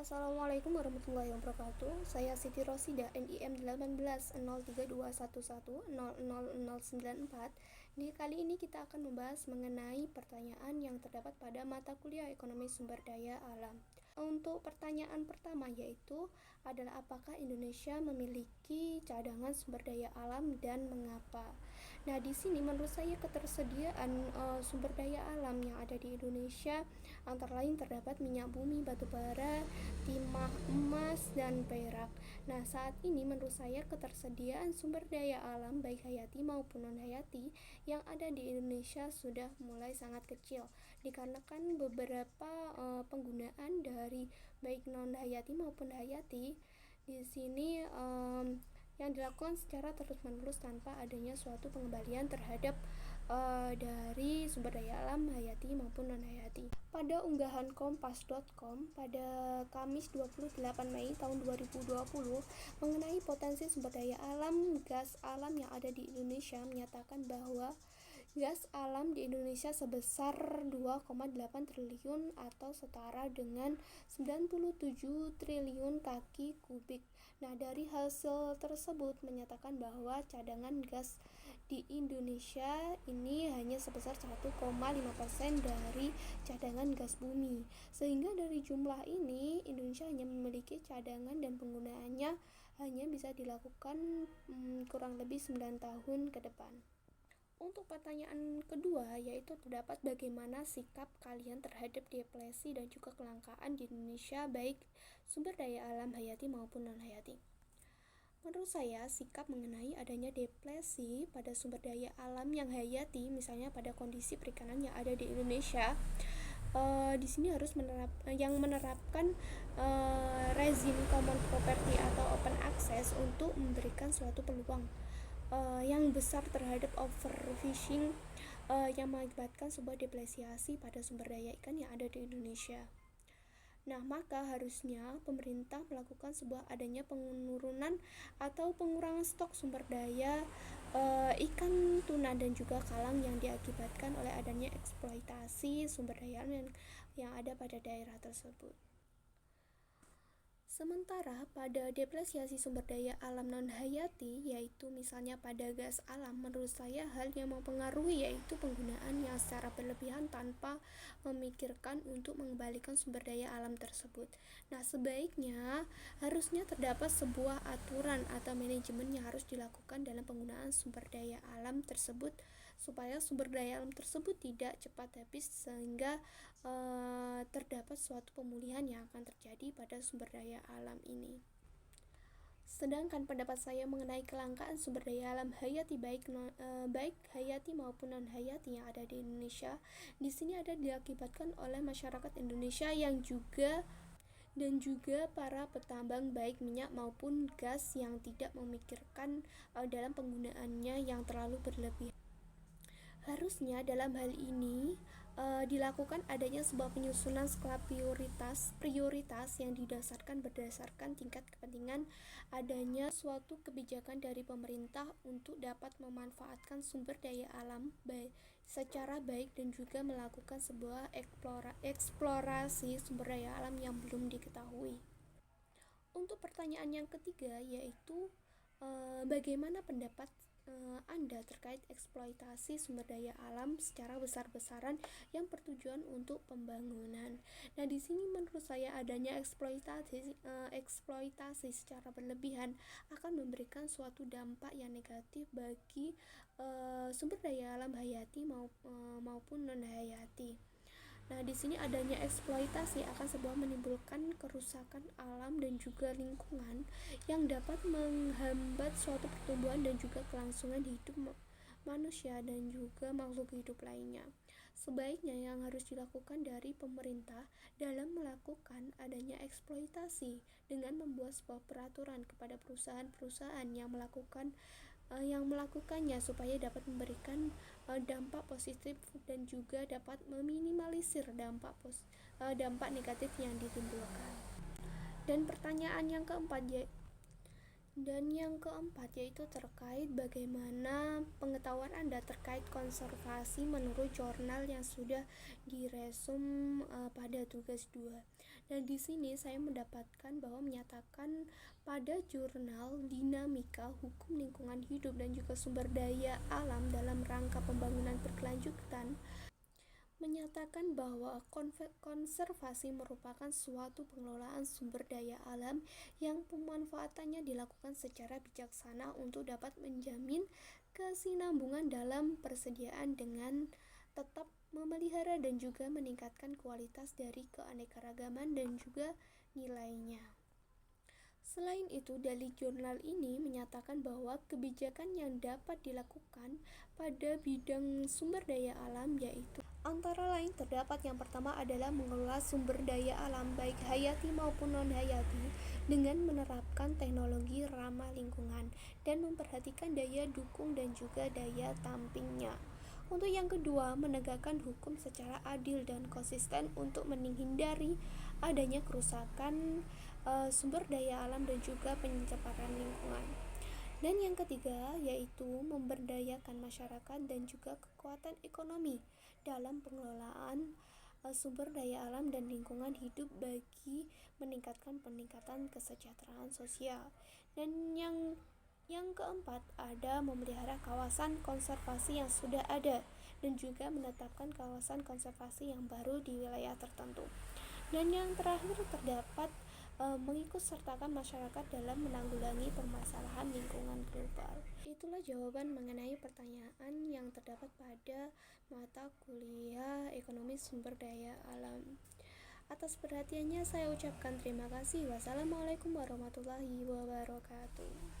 Assalamualaikum warahmatullahi wabarakatuh. Saya Siti Rosida, NIM 180321100094. Kali ini kita akan membahas mengenai pertanyaan yang terdapat pada mata kuliah Ekonomi Sumber Daya Alam. Untuk pertanyaan pertama yaitu adalah apakah Indonesia memiliki cadangan sumber daya alam dan mengapa? Nah, di sini menurut saya ketersediaan sumber daya alam yang ada di Indonesia antara lain terdapat minyak bumi, batu bara, timah, emas, dan perak. Nah, saat ini menurut saya ketersediaan sumber daya alam baik hayati maupun non-hayati yang ada di Indonesia sudah mulai sangat kecil dikarenakan beberapa penggunaan dari baik non-hayati maupun hayati di sini yang dilakukan secara terus-menerus tanpa adanya suatu pengembalian terhadap dari sumber daya alam hayati maupun non-hayati. Pada unggahan kompas.com pada Kamis 28 Mei tahun 2020 mengenai potensi sumber daya alam gas alam yang ada di Indonesia menyatakan bahwa gas alam di Indonesia sebesar 2,8 triliun atau setara dengan 97 triliun kaki kubik. Nah, dari hasil tersebut menyatakan bahwa cadangan gas di Indonesia ini hanya sebesar 1,5% dari cadangan gas bumi. Sehingga dari jumlah ini Indonesia hanya memiliki cadangan dan penggunaannya hanya bisa dilakukan kurang lebih 9 tahun ke depan. Untuk pertanyaan kedua yaitu terdapat bagaimana sikap kalian terhadap depresi dan juga kelangkaan di Indonesia baik sumber daya alam hayati maupun non-hayati. Menurut saya sikap mengenai adanya depresi pada sumber daya alam yang hayati misalnya pada kondisi perikanan yang ada di Indonesia di sini harus menerapkan rezim common property atau open access untuk memberikan suatu peluang yang besar terhadap overfishing yang mengakibatkan sebuah depresiasi pada sumber daya ikan yang ada di Indonesia. Nah, maka harusnya pemerintah melakukan sebuah adanya penurunan atau pengurangan stok sumber daya ikan tuna dan juga kalang yang diakibatkan oleh adanya eksploitasi sumber daya yang ada pada daerah tersebut. Sementara pada depresiasi sumber daya alam non-hayati yaitu misalnya pada gas alam, menurut saya hal yang mempengaruhi yaitu penggunaan yang secara berlebihan tanpa memikirkan untuk mengembalikan sumber daya alam tersebut. Nah, sebaiknya harusnya terdapat sebuah aturan atau manajemen yang harus dilakukan dalam penggunaan sumber daya alam tersebut supaya sumber daya alam tersebut tidak cepat habis sehingga terdapat suatu pemulihan yang akan terjadi pada sumber daya alam ini. Sedangkan pendapat saya mengenai kelangkaan sumber daya alam hayati baik hayati maupun non hayati yang ada di Indonesia di sini ada diakibatkan oleh masyarakat Indonesia yang juga para petambang baik minyak maupun gas yang tidak memikirkan dalam penggunaannya yang terlalu berlebihan. Harusnya dalam hal ini dilakukan adanya sebuah penyusunan skala prioritas yang berdasarkan tingkat kepentingan adanya suatu kebijakan dari pemerintah untuk dapat memanfaatkan sumber daya alam secara baik dan juga melakukan sebuah eksplorasi sumber daya alam yang belum diketahui. Untuk pertanyaan yang ketiga yaitu bagaimana pendapat Anda terkait eksploitasi sumber daya alam secara besar-besaran yang bertujuan untuk pembangunan. Nah, di sini menurut saya adanya eksploitasi secara berlebihan akan memberikan suatu dampak yang negatif bagi sumber daya alam hayati maupun non-hayati. Nah, di sini adanya eksploitasi akan menimbulkan kerusakan alam dan juga lingkungan yang dapat menghambat suatu pertumbuhan dan juga kelangsungan hidup manusia dan juga makhluk hidup lainnya. Sebaiknya yang harus dilakukan dari pemerintah dalam melakukan adanya eksploitasi dengan membuat sebuah peraturan kepada perusahaan-perusahaan yang melakukannya supaya dapat memberikan dampak positif dan juga dapat meminimalisir dampak negatif yang ditimbulkan. Dan pertanyaan yang keempat Dan yang keempat yaitu terkait bagaimana pengetahuan Anda terkait konservasi menurut jurnal yang sudah diresum pada tugas 2. Dan di sini saya mendapatkan bahwa menyatakan pada jurnal Dinamika Hukum Lingkungan Hidup dan juga Sumber Daya Alam dalam Rangka Pembangunan Berkelanjutan menyatakan bahwa konservasi merupakan suatu pengelolaan sumber daya alam yang pemanfaatannya dilakukan secara bijaksana untuk dapat menjamin kesinambungan dalam persediaan dengan tetap memelihara dan juga meningkatkan kualitas dari keanekaragaman dan juga nilainya. Selain itu, dari jurnal ini menyatakan bahwa kebijakan yang dapat dilakukan pada bidang sumber daya alam yaitu antara lain terdapat yang pertama adalah mengelola sumber daya alam baik hayati maupun non-hayati dengan menerapkan teknologi ramah lingkungan dan memperhatikan daya dukung dan juga daya tampingnya. Untuk yang kedua, menegakkan hukum secara adil dan konsisten untuk menghindari adanya kerusakan sumber daya alam dan juga pencemaran lingkungan. Dan yang ketiga yaitu memberdayakan masyarakat dan juga kekuatan ekonomi dalam pengelolaan sumber daya alam dan lingkungan hidup bagi peningkatan kesejahteraan sosial. Dan yang keempat ada memelihara kawasan konservasi yang sudah ada dan juga menetapkan kawasan konservasi yang baru di wilayah tertentu. Dan yang terakhir terdapat mengikut sertakan masyarakat dalam menanggulangi permasalahan lingkungan global. Itulah jawaban mengenai pertanyaan yang terdapat pada mata kuliah Ekonomi Sumber Daya Alam. Atas perhatiannya saya ucapkan terima kasih. Wassalamualaikum warahmatullahi wabarakatuh.